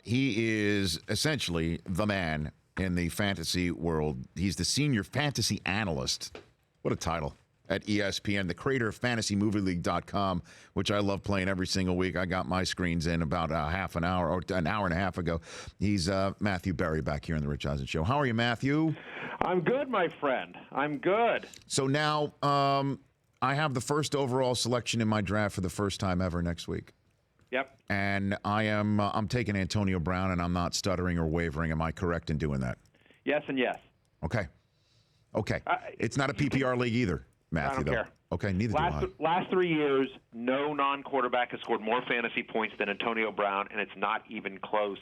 He is essentially the man in the fantasy world. He's the senior fantasy analyst. What a title. At ESPN, the creator of FantasyMovieLeague.com, which I love playing every single week. I got my screens in about half an hour or an hour and a half ago. He's Matthew Berry back here on the Rich Eisen Show. How are you, Matthew? I'm good, my friend. I'm good. So now I have the first overall selection in my draft for the first time ever next week. Yep. And I'm taking Antonio Brown, and I'm not stuttering or wavering. Am I correct in doing that? Yes and yes. Okay. It's not a PPR league either, Matthew. I don't care. Okay, neither do I. Last 3 years, no non-quarterback has scored more fantasy points than Antonio Brown, and it's not even close.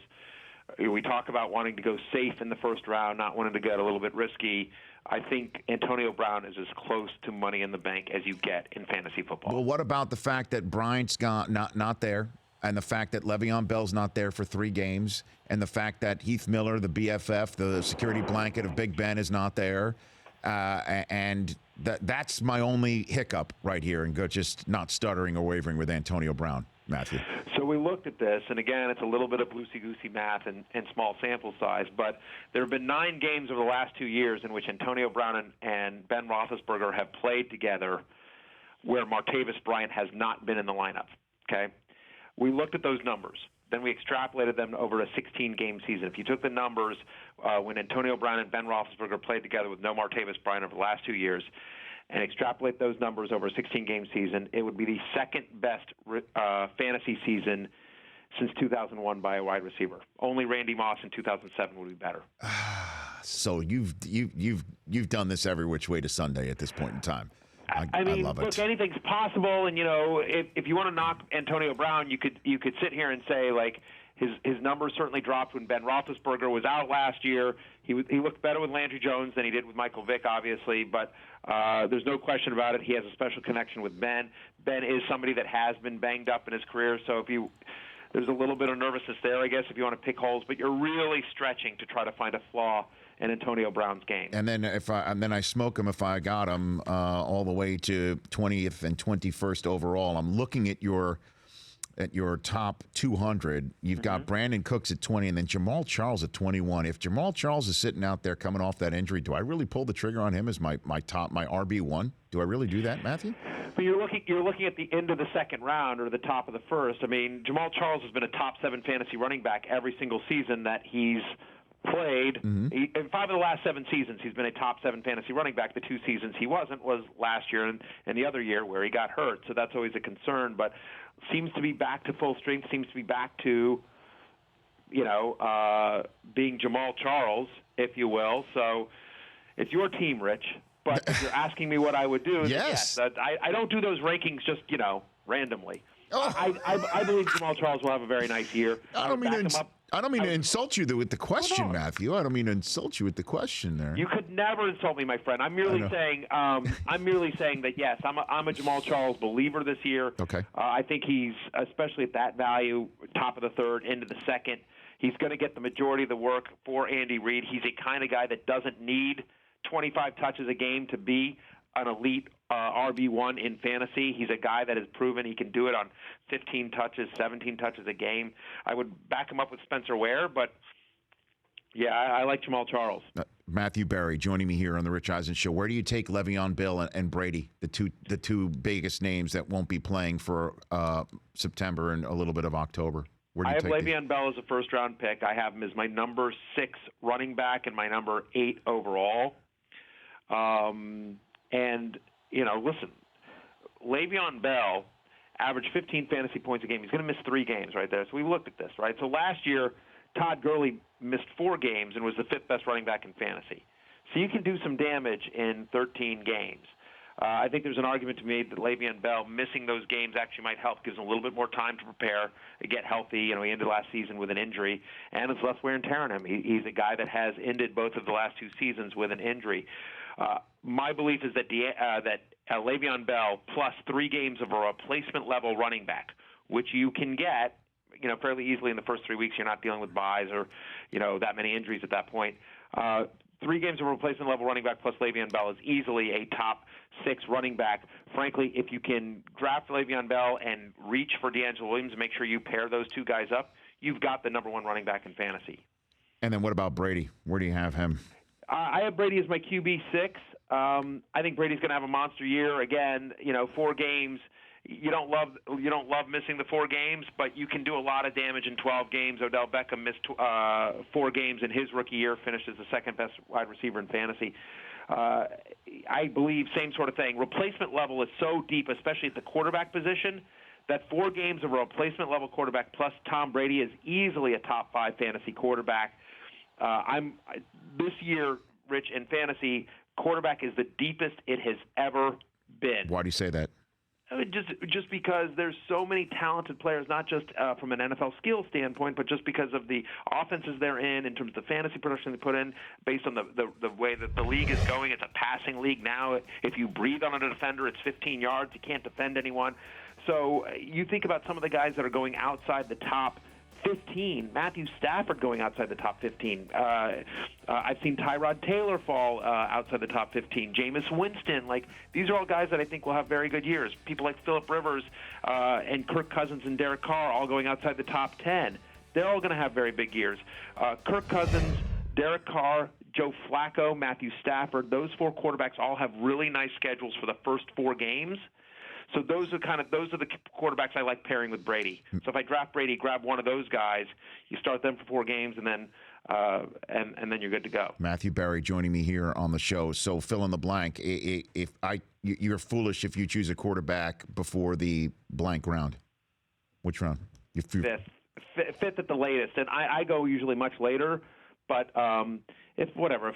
We talk about wanting to go safe in the first round, not wanting to get a little bit risky. I think Antonio Brown is as close to money in the bank as you get in fantasy football. Well, what about the fact that Bryant's not there, and the fact that Le'Veon Bell's not there for 3 games, and the fact that Heath Miller, the BFF, the security blanket of Big Ben, is not there, and that's my only hiccup right here, and just not stuttering or wavering with Antonio Brown, Matthew. So we looked at this, and again, it's a little bit of loosey-goosey math and small sample size, but there have been 9 games over the last 2 years in which Antonio Brown and Ben Roethlisberger have played together where Martavis Bryant has not been in the lineup, okay? We looked at those numbers. Then we extrapolated them over a 16-game season. If you took the numbers when Antonio Brown and Ben Roethlisberger played together with no Martavis Bryant over the last 2 years and extrapolate those numbers over a 16-game season, it would be the second best fantasy season since 2001 by a wide receiver. Only Randy Moss in 2007 would be better. So you've done this every which way to Sunday at this point in time. I mean, love it. Look, anything's possible, and if you want to knock Antonio Brown, you could sit here and say like his numbers certainly dropped when Ben Roethlisberger was out last year. He looked better with Landry Jones than he did with Michael Vick, obviously, but there's no question about it. He has a special connection with Ben. Ben is somebody that has been banged up in his career, so there's a little bit of nervousness there, I guess, if you want to pick holes, but you're really stretching to try to find a flaw in Antonio Brown's game. And then I smoke him if I got him all the way to 20th and 21st overall. I'm looking at your top 200. You've got Brandon Cooks at 20 and then Jamal Charles at 21. If Jamal Charles is sitting out there coming off that injury, do I really pull the trigger on him as my RB1? Do I really do that, Matthew? But you're looking at the end of the second round or the top of the first. I mean, Jamal Charles has been a top 7 fantasy running back every single season that he's played. In 5 of the last 7 seasons, he's been a top 7 fantasy running back. The 2 seasons he wasn't was last year and the other year where he got hurt. So that's always a concern. But seems to be back to full strength. Seems to be back to, being Jamal Charles, if you will. So it's your team, Rich. But if you're asking me what I would do, yes. I don't do those rankings just randomly. Oh. I believe Jamal Charles will have a very nice year. I don't mean to insult you with the question, Matthew. I don't mean to insult you with the question there. You could never insult me, my friend. I'm merely saying that yes, I'm a Jamal Charles believer this year. Okay. I think he's, especially at that value, top of the third, into the second, he's going to get the majority of the work for Andy Reid. He's a kind of guy that doesn't need 25 touches a game to be an elite RB1 in fantasy. He's a guy that has proven he can do it on 15 touches, 17 touches a game. I would back him up with Spencer Ware, but yeah, I like Jamal Charles. Matthew Berry joining me here on the Rich Eisen Show. Where do you take Le'Veon Bell and Brady, the two biggest names that won't be playing for September and a little bit of October? Where do you I have Le'Veon Bell as a first-round pick. I have him as my number 6 running back and my number 8 overall. And, listen, Le'Veon Bell averaged 15 fantasy points a game. He's going to miss 3 games right there. So we looked at this, right? So last year, Todd Gurley missed 4 games and was the 5th best running back in fantasy. So you can do some damage in 13 games. I think there's an argument to be made that Le'Veon Bell missing those games actually might help, gives him a little bit more time to prepare, to get healthy. He ended last season with an injury, and it's less wear and tear on him. He's a guy that has ended both of the last 2 seasons with an injury. My belief is that Le'Veon Bell plus 3 games of a replacement-level running back, which you can get, fairly easily in the first 3 weeks. You're not dealing with buys or, that many injuries at that point. 3 games of replacement-level running back plus Le'Veon Bell is easily a top 6 running back. Frankly, if you can draft Le'Veon Bell and reach for D'Angelo Williams and make sure you pair those 2 guys up, you've got the number one running back in fantasy. And then what about Brady? Where do you have him? I have Brady as my QB6. I think Brady's going to have a monster year again. 4 games. You don't love missing the 4 games, but you can do a lot of damage in 12 games. Odell Beckham missed 4 games in his rookie year, finished as the second best wide receiver in fantasy. I believe same sort of thing. Replacement level is so deep, especially at the quarterback position, that 4 games of a replacement level quarterback plus Tom Brady is easily a top 5 fantasy quarterback. This year, Rich, in fantasy, quarterback is the deepest it has ever been. Why do you say that? Just because there's so many talented players, not just from an NFL skill standpoint, but just because of the offenses they're in terms of the fantasy production they put in, based on the way that the league is going. It's a passing league now. If you breathe on a defender, it's 15 yards. You can't defend anyone. So you think about some of the guys that are going outside the top 15. Matthew Stafford going outside the top 15. I've seen Tyrod Taylor fall outside the top 15. Jameis Winston. These are all guys that I think will have very good years. People like Phillip Rivers and Kirk Cousins and Derek Carr all going outside the top 10. They're all going to have very big years. Kirk Cousins, Derek Carr, Joe Flacco, Matthew Stafford, those 4 quarterbacks all have really nice schedules for the first 4 games. So those are the quarterbacks I like pairing with Brady. So if I draft Brady, grab one of those guys. You start them for 4 games, and then you're good to go. Matthew Berry joining me here on the show. So fill in the blank. You're foolish if you choose a quarterback before the blank round. Which round? Fifth at the latest, and I go usually much later. But if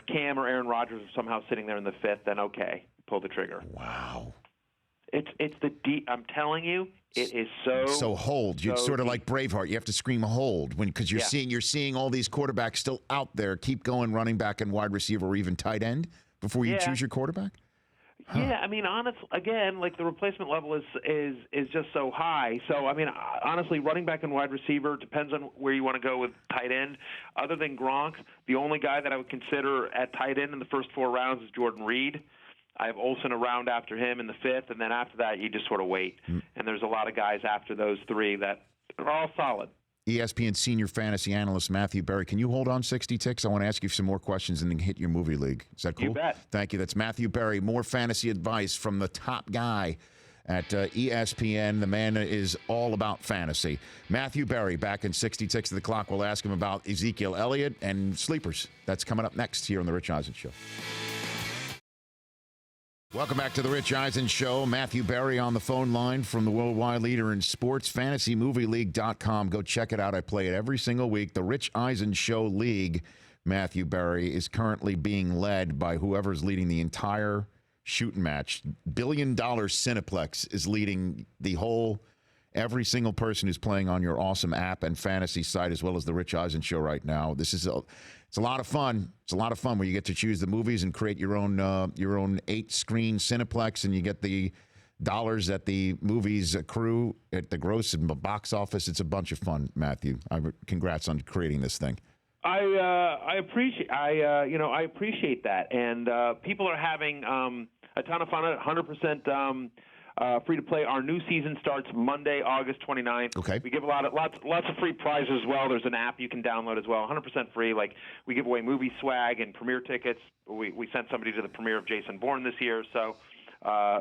Cam or Aaron Rodgers are somehow sitting there in the 5th, then okay, pull the trigger. Wow. It's the deep. I'm telling you, it is so hold. You're sort of deep. like Braveheart. You have to scream hold because you're seeing all these quarterbacks still out there. Keep going, running back and wide receiver, or even tight end before you choose your quarterback. Huh. Yeah, I mean, the replacement level is just so high. So I mean, honestly, running back and wide receiver depends on where you want to go with tight end. Other than Gronk, the only guy that I would consider at tight end in the first 4 rounds is Jordan Reed. I have Olsen around after him in the 5th, and then after that, you just sort of wait. And there's a lot of guys after those 3 that are all solid. ESPN senior fantasy analyst Matthew Berry. Can you hold on 60 ticks? I want to ask you some more questions and then hit your movie league. Is that cool? You bet. Thank you. That's Matthew Berry. More fantasy advice from the top guy at ESPN. The man is all about fantasy. Matthew Berry back in 60 ticks of the clock. We'll ask him about Ezekiel Elliott and sleepers. That's coming up next here on The Rich Eisen Show. Welcome back to the Rich Eisen Show. Matthew Berry on the phone line from the worldwide leader in sports, fantasymovieleague.com. Go check it out. I play it every single week. The Rich Eisen Show League, Matthew Berry, is currently being led by whoever's leading the entire shooting match. $1 billion Cineplex is leading the whole, every single person who's playing on your awesome app and fantasy site, as well as the Rich Eisen Show right now. It's a lot of fun. It's a lot of fun where you get to choose the movies and create your own 8-screen Cineplex, and you get the dollars that the movies accrue at the gross and box office. It's a bunch of fun, Matthew. Congrats on creating this thing. I appreciate that, and people are having a ton of fun. 100%. Free to play. Our new season starts Monday, August 29th. Okay. We give lots of free prizes as well. There's an app you can download as well. 100% free. We give away movie swag and premiere tickets. We sent somebody to the premiere of Jason Bourne this year. So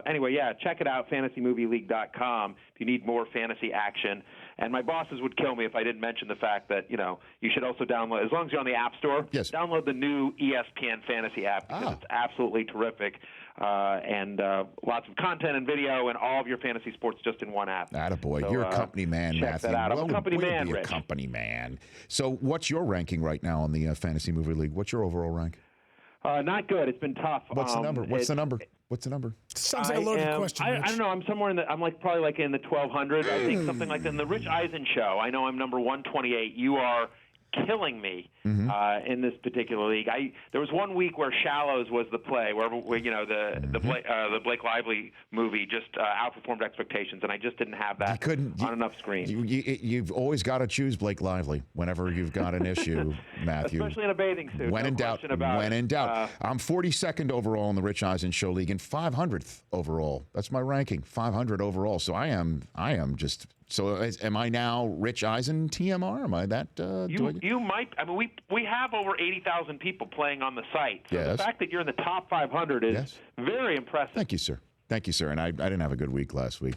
anyway, check it out, fantasymovieleague.com if you need more fantasy action. And my bosses would kill me if I didn't mention the fact that, you should also download, as long as you're on the App Store, download the new ESPN Fantasy app because it's absolutely terrific. And lots of content and video and all of your fantasy sports just in one app. Attaboy. So, you're a company man, check Matthew. that out. I'm a company man, Rich. A company man. So what's your ranking right now on the Fantasy Movie League? What's your overall rank? Not good. It's been tough. What's the number? What's the number? Sounds like a loaded question. I don't know. I'm somewhere probably in the 1,200. I think something like that. In the Rich Eisen Show, I know I'm number 128. You are killing me in this particular league. There was one week where Shallows was the play, where the Blake Lively movie just outperformed expectations, and I just didn't have that on enough screens. You've always got to choose Blake Lively whenever you've got an issue, Matthew. Especially in a bathing suit. When in doubt. I'm 42nd overall in the Rich Eisen Show League and 500th overall. That's my ranking, 500 overall. So I am just So am I now Rich Eisen TMR? Am I that? You might. I mean, we have over 80,000 people playing on the site. So the fact that you're in the top 500 is very impressive. Thank you, sir. Thank you, sir. And I didn't have a good week last week.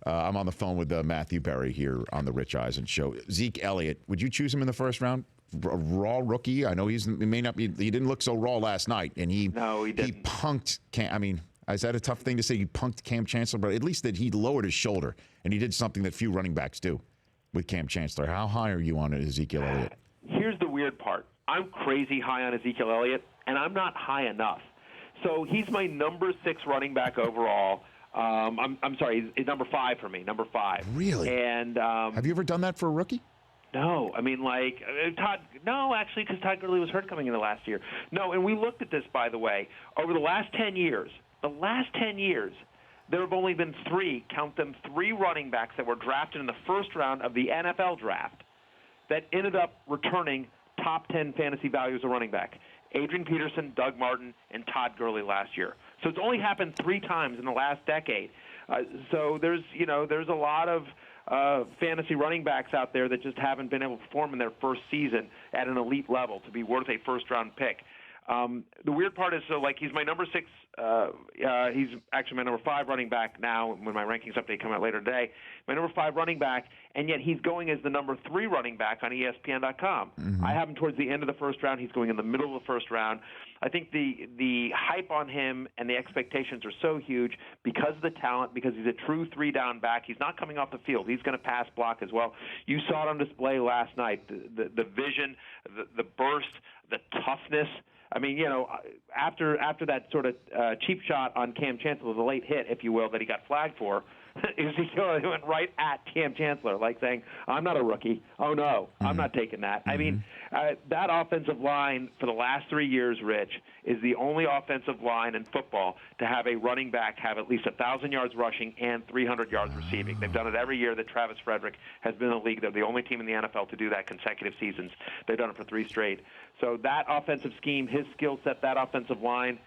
I'm on the phone with Matthew Berry here on the Rich Eisen Show. Zeke Elliott, would you choose him in the first round? A raw rookie. I know he may not be. He didn't look so raw last night, and he didn't. He punked. I mean, is that a tough thing to say? He punked Cam Chancellor, but at least that he lowered his shoulder, and he did something that few running backs do with Cam Chancellor. How high are you on Ezekiel Elliott? Here's the weird part. I'm crazy high on Ezekiel Elliott, and I'm not high enough. So he's my number 6 running back overall. I'm sorry, he's number 5 for me, number 5. Really? And have you ever done that for a rookie? No, I mean, like, Todd, no, actually, because Todd Gurley was hurt coming into last year. No, and we looked at this, by the way, over the last 10 years, there have only been 3, count them, 3 running backs that were drafted in the first round of the NFL draft that ended up returning top 10 fantasy values of running back. Adrian Peterson, Doug Martin, and Todd Gurley last year. So it's only happened 3 times in the last decade. So there's a lot of fantasy running backs out there that just haven't been able to perform in their first season at an elite level to be worth a first-round pick. The weird part is, so like, he's my number 6. He's actually my number 5 running back now. When my rankings update come out later today, my number 5 running back, and yet he's going as the number 3 running back on ESPN.com. Mm-hmm. I have him towards the end of the first round. He's going in the middle of the first round. I think the hype on him and the expectations are so huge because of the talent, because he's a true 3-down back. He's not coming off the field. He's going to pass block as well. You saw it on display last night. The vision, the burst, the toughness. I mean, after that sort of cheap shot on Cam Chancellor, the late hit, if you will, that he got flagged for, Ezekiel went right at Cam Chancellor, like saying, I'm not a rookie. Oh, no, I'm not taking that. I mean, that offensive line for the last 3 years, Rich, is the only offensive line in football to have a running back have at least 1,000 yards rushing and 300 yards receiving. They've done it every year that Travis Frederick has been in the league. They're the only team in the NFL to do that consecutive seasons. They've done it for 3 straight. So that offensive scheme, his skill set, that offensive line,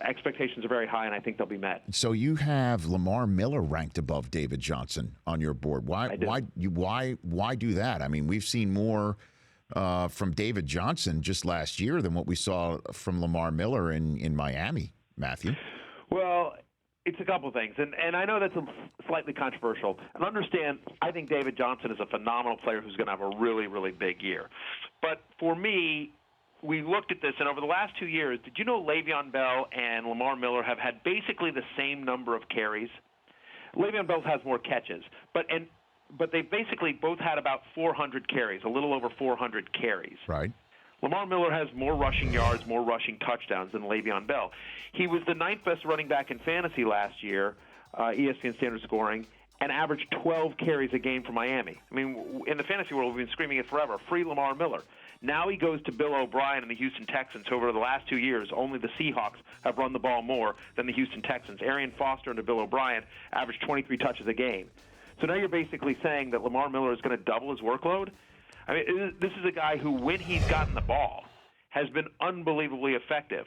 expectations are very high, and I think they'll be met. So you have Lamar Miller ranked above David Johnson on your board. Why do that? I mean, we've seen more from David Johnson just last year than what we saw from Lamar Miller in Miami, Matthew. Well, it's a couple things, and I know that's slightly controversial. And understand, I think David Johnson is a phenomenal player who's going to have a really, really big year. But for me, we looked at this, and over the last 2 years, did you know Le'Veon Bell and Lamar Miller have had basically the same number of carries? Le'Veon Bell has more catches, but they basically both had about 400 carries, a little over 400 carries. Right. Lamar Miller has more rushing yards, more rushing touchdowns than Le'Veon Bell. He was the 9th best running back in fantasy last year, ESPN standard scoring, and averaged 12 carries a game for Miami. I mean, in the fantasy world, we've been screaming it forever, free Lamar Miller. Now he goes to Bill O'Brien and the Houston Texans. Over the last 2 years, only the Seahawks have run the ball more than the Houston Texans. Arian Foster under Bill O'Brien averaged 23 touches a game. So now you're basically saying that Lamar Miller is going to double his workload? I mean, this is a guy who, when he's gotten the ball, has been unbelievably effective.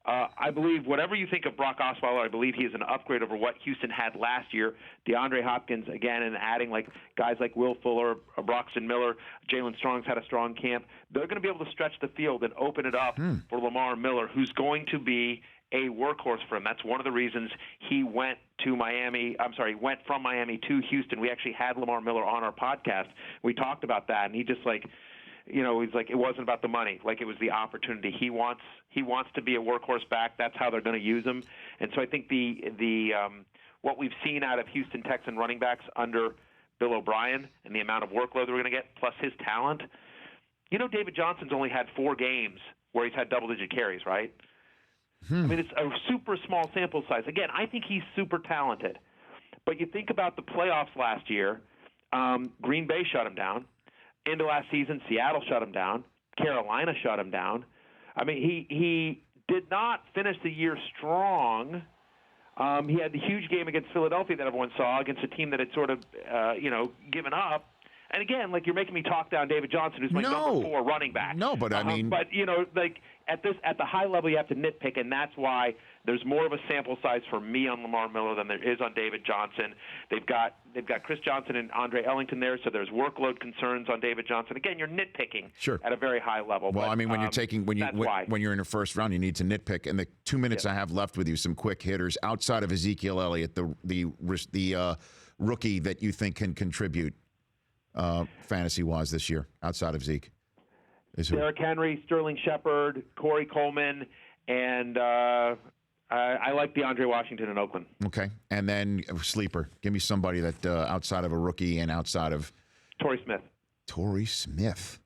I believe whatever you think of Brock Osweiler, I believe he is an upgrade over what Houston had last year. DeAndre Hopkins, again, and adding like guys like Will Fuller, Broxton Miller, Jalen Strong's had a strong camp. They're going to be able to stretch the field and open it up for Lamar Miller, who's going to be a workhorse for him. That's one of the reasons he went from Miami to Houston. We actually had Lamar Miller on our podcast. We talked about that, and he just he's like, it wasn't about the money. Like, it was the opportunity. He wants to be a workhorse back. That's how they're going to use him. And so I think the what we've seen out of Houston Texan running backs under Bill O'Brien and the amount of workload they're going to get, plus his talent. David Johnson's only had 4 games where he's had double-digit carries, right? I mean, it's a super small sample size. Again, I think he's super talented. But you think about the playoffs last year, Green Bay shut him down. Into last season, Seattle shut him down. Carolina shut him down. I mean, he did not finish the year strong. He had the huge game against Philadelphia that everyone saw, against a team that had sort of, given up. And again, like, you're making me talk down David Johnson, who's my number 4 running back. No, but I mean, but like at the high level, you have to nitpick, and that's why there's more of a sample size for me on Lamar Miller than there is on David Johnson. They've got Chris Johnson and Andre Ellington there, so there's workload concerns on David Johnson. Again, you're nitpicking at a very high level. Well, but, I mean, when you're taking when you're in the first round, you need to nitpick. And the 2 minutes I have left with you, some quick hitters outside of Ezekiel Elliott, the rookie that you think can contribute fantasy-wise this year, outside of Zeke. Derrick Henry, Sterling Shepard, Corey Coleman, and I like DeAndre Washington in Oakland. Okay. And then sleeper. Give me somebody that outside of a rookie and outside of Torrey Smith. Torrey Smith.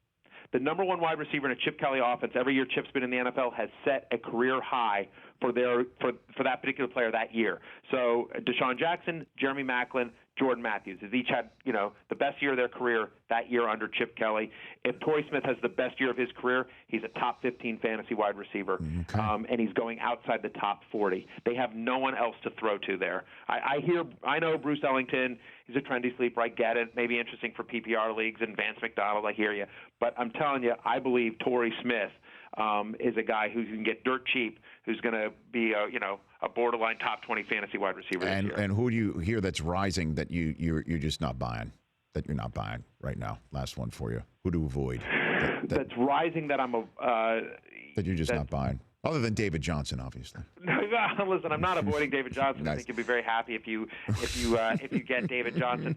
The number 1 wide receiver in a Chip Kelly offense every year Chip's been in the NFL has set a career high for that particular player that year. So Deshaun Jackson, Jeremy Maclin, Jordan Matthews has each had, the best year of their career that year under Chip Kelly. If Torrey Smith has the best year of his career, he's a top 15 fantasy wide receiver, and he's going outside the top 40. They have no one else to throw to there. I know Bruce Ellington, he's a trendy sleeper. I get it. Maybe interesting for PPR leagues and Vance McDonald. I hear you. But I'm telling you, I believe Torrey Smith is a guy who can get dirt cheap, who's going to be a borderline top 20 fantasy wide receiver this year. And who do you hear that's rising that you're just not buying, that you're not buying right now? Last one for you. Who to avoid? That's rising that I'm that you're just not buying. Other than David Johnson, obviously. Listen, I'm not avoiding David Johnson. Nice. I think you'll be very happy if you get David Johnson.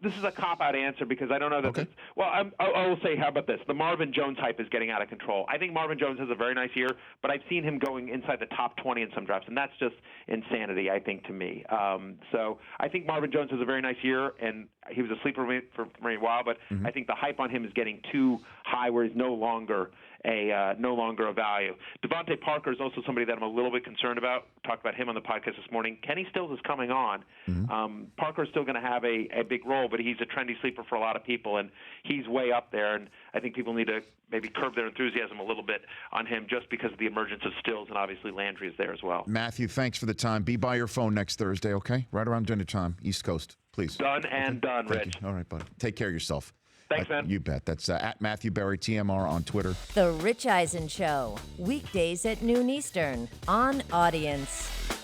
This is a cop-out answer because I don't know that. Okay. I will say, how about this? The Marvin Jones hype is getting out of control. I think Marvin Jones has a very nice year, but I've seen him going inside the top 20 in some drafts, and that's just insanity, I think, to me. So I think Marvin Jones has a very nice year, and he was a sleeper for a while, but I think the hype on him is getting too high where he's no longer a value. Devontae Parker is also somebody that I'm a little bit concerned about. Talked about him on the podcast this morning. Kenny Stills is coming on. Parker is still going to have a big role, but he's a trendy sleeper for a lot of people, and he's way up there. And I think people need to maybe curb their enthusiasm a little bit on him just because of the emergence of Stills, and obviously Landry is there as well. Matthew, thanks for the time. Be by your phone next Thursday, okay? Right around dinner time, East Coast, please. Done and done, Rich. All right, buddy. Take care of yourself. Thanks, man. You bet. That's at Matthew Berry, TMR on Twitter. The Rich Eisen Show, weekdays at noon Eastern on Audience.